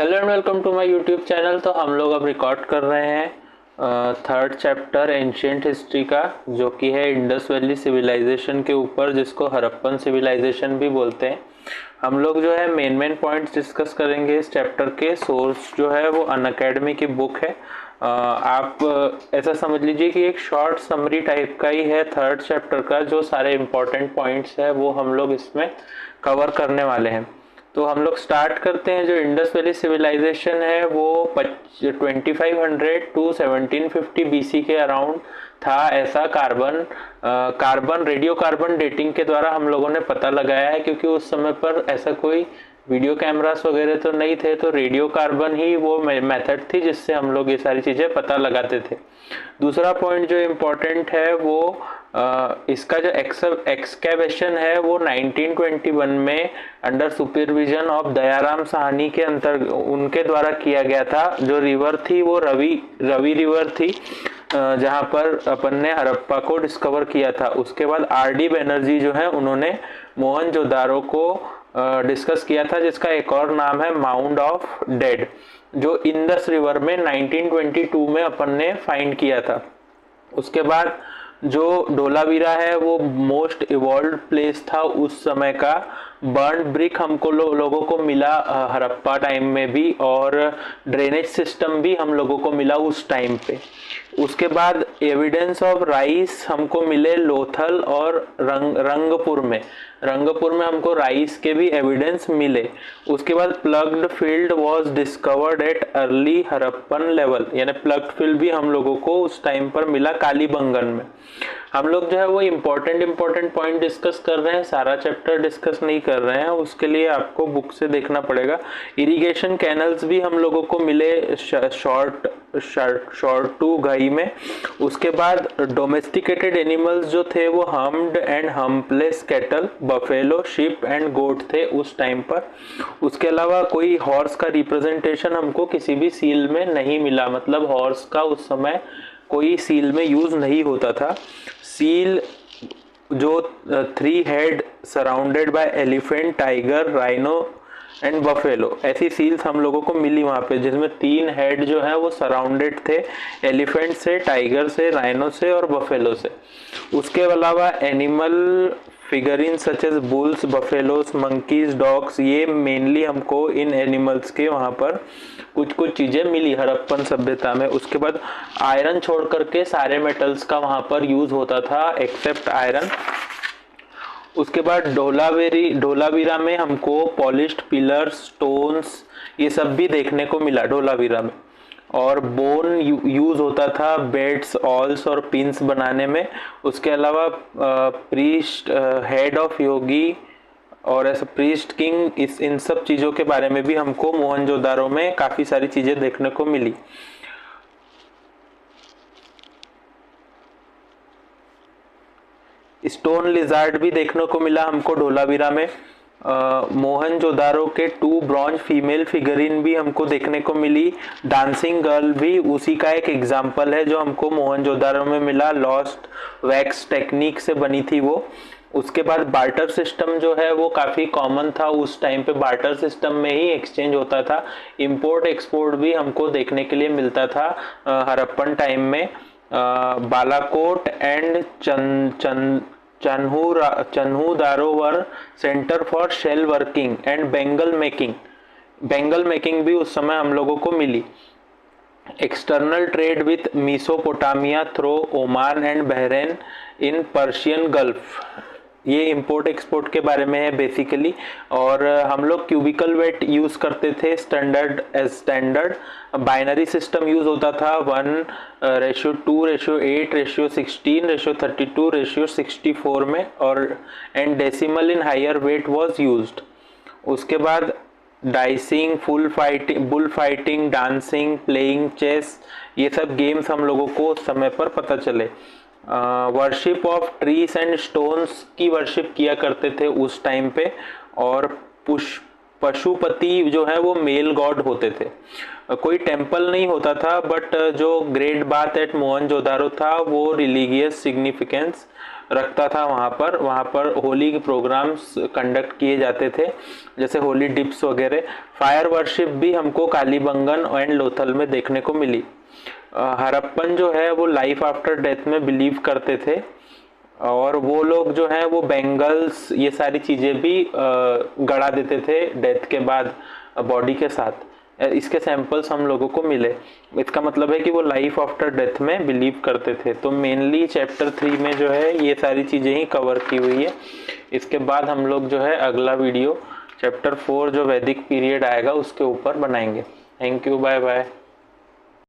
Hello and welcome to my YouTube channel. तो हम लोग अब रिकॉर्ड कर रहे हैं थर्ड चैप्टर एंशियंट हिस्ट्री का, जो कि है इंडस वैली सिविलाइजेशन के ऊपर, जिसको हड़प्पन सिविलाइजेशन भी बोलते हैं। हम लोग जो है मेन पॉइंट्स डिस्कस करेंगे इस चैप्टर के। सोर्स जो है वो अनअकैडमी की बुक है। आप ऐसा समझ लीजिए कि एक शॉर्ट समरी टाइप का ही है थर्ड चैप्टर का। जो सारे इम्पोर्टेंट पॉइंट्स है वो हम लोग इसमें कवर करने वाले हैं। तो हम लोग स्टार्ट करते हैं। जो इंडस वैली सिविलाइजेशन है वो 2500 टू 1750 बीसी के अराउंड था, ऐसा कार्बन रेडियो कार्बन डेटिंग के द्वारा हम लोगों ने पता लगाया है। क्योंकि उस समय पर ऐसा कोई वीडियो कैमरास वगैरह तो नहीं थे, तो रेडियो कार्बन ही वो मेथड थी जिससे हम लोग ये सारी चीज़ें पता लगाते थे। दूसरा पॉइंट जो इम्पोर्टेंट है वो इसका जो एक्सकेवेशन है वो 1921 में under supervision of Dayaram Sahni के उनके द्वारा किया गया था। जो रिवर थी वो रवि रिवर थी, जहां पर अपन ने हड़प्पा को डिस्कवर किया था। उसके बाद आर.डी. बनर्जी जो है उन्होंने मोहनजोदारो को डिस्कस किया था, जिसका एक और नाम है माउंड ऑफ डेड, जो इंडस रिवर में 1922 में अपन ने फाइंड किया था। उसके बाद जो धोलावीरा है वो मोस्ट इवॉल्व प्लेस था उस समय का। बर्न ब्रिक हमको लोगों को मिला हड़प्पा टाइम में भी, और ड्रेनेज सिस्टम भी हम लोगों को मिला उस टाइम पे। उसके बाद एविडेंस ऑफ राइस हमको मिले लोथल और रंगपुर में हमको राइस के भी एविडेंस मिले। उसके बाद ploughed field was discovered at early Harappan level, यानी प्लग्ड फील्ड भी हम लोगों को उस टाइम पर मिला कालीबंगन में। हम लोग जो है वो इम्पोर्टेंट पॉइंट डिस्कस कर रहे हैं, सारा चैप्टर डिस्कस नहीं कर रहे हैं। उसके लिए आपको बुक से देखना पड़ेगा। इरिगेशन कैनल्स भी हम लोगों को मिले शॉर्ट टू घई में। उसके बाद डोमेस्टिकेटेड एनिमल्स जो थे वो humped and humpless cattle, buffalo, sheep and goat थे उस टाइम पर। उसके अलावा कोई हॉर्स का रिप्रेजेंटेशन हमको किसी भी सील में नहीं मिला, मतलब हॉर्स का उस समय कोई सील में यूज नहीं होता था। सील जो 3 head surrounded by elephant, tiger, rhino and buffalo, ऐसी सील्स हम लोगों को मिली वहां पे, जिसमें 3 हेड जो है वो सराउंडेड थे एलिफेंट से, टाइगर से, राइनो से और बफेलो से। उसके अलावा animal figurine such as bulls, buffaloes, monkeys, dogs, ये मेनली हमको इन एनिमल्स के वहां पर कुछ चीजें मिली हड़प्पन सभ्यता में। उसके बाद आयरन छोड़ करके सारे मेटल्स का वहां पर यूज होता था एक्सेप्ट आयरन। उसके बाद धोलावीरा में हमको पॉलिश्ड पिलर्स, स्टोन्स, ये सब भी देखने को मिला धोलावीरा में। और बोन यूज होता था बेड्स, ऑल्स और पिंस बनाने में। उसके अलावा प्रीस्ट, हेड ऑफ योगी और ऐसा प्रीस्ट किंग, इन सब चीज़ों के बारे में भी हमको मोहनजोदारो में काफ़ी सारी चीज़ें देखने को मिली। स्टोन लिजार्ड भी देखने को मिला हमको धोलावीरा में। मोहनजोदारो के 2 ब्रॉन्ज फीमेल फिगरिन भी हमको देखने को मिली। डांसिंग गर्ल भी उसी का एक एग्जाम्पल है जो हमको मोहनजोदारो में मिला, लॉस्ट वैक्स टेक्निक से बनी थी वो। उसके बाद बार्टर सिस्टम जो है वो काफ़ी कॉमन था उस टाइम पे। बार्टर सिस्टम में ही एक्सचेंज होता था। इंपोर्ट एक्सपोर्ट भी हमको देखने के लिए मिलता था हड़प्पन टाइम में। Balakot and Chanhudaro were centre for shell working and bangle making भी उस समय हम लोगों को मिली। External trade with Mesopotamia through Oman and Bahrain in Persian Gulf, ये इंपोर्ट एक्सपोर्ट के बारे में है बेसिकली। और हम लोग क्यूबिकल वेट यूज करते थे स्टैंडर्ड। बाइनरी सिस्टम यूज होता था 1:2:8:16:32:64 में, और and decimal in higher weight was used. उसके बाद dicing, bull fighting, dancing, playing chess, ये सब गेम्स हम लोगों को उस समय पर पता चले। Worship of trees and stones की वर्शिप किया करते थे उस टाइम पे। और पशुपति जो है वो मेल गॉड होते थे। कोई टेम्पल नहीं होता था, बट जो ग्रेट बात एट मोहनजोदारो था वो रिलीजियस सिग्निफिकेंस रखता था। वहाँ पर होली के प्रोग्राम्स कंडक्ट किए जाते थे, जैसे होली डिप्स वगैरह। फायर वर्शिप भी हमको कालीबंगन एंड लोथल में देखने को मिली। हड़प्पन जो है वो लाइफ आफ्टर डेथ में बिलीव करते थे, और वो लोग जो है वो बेंगल्स ये सारी चीज़ें भी गड़ा देते थे डेथ के बाद बॉडी के साथ। इसके सैंपल्स हम लोगों को मिले। इसका मतलब है कि वो लाइफ आफ्टर डेथ में बिलीव करते थे। तो मेनली चैप्टर 3 में जो है ये सारी चीज़ें ही कवर की हुई है। इसके बाद हम लोग जो है अगला वीडियो चैप्टर 4 जो वैदिक पीरियड आएगा उसके ऊपर बनाएंगे। Thank you, bye bye.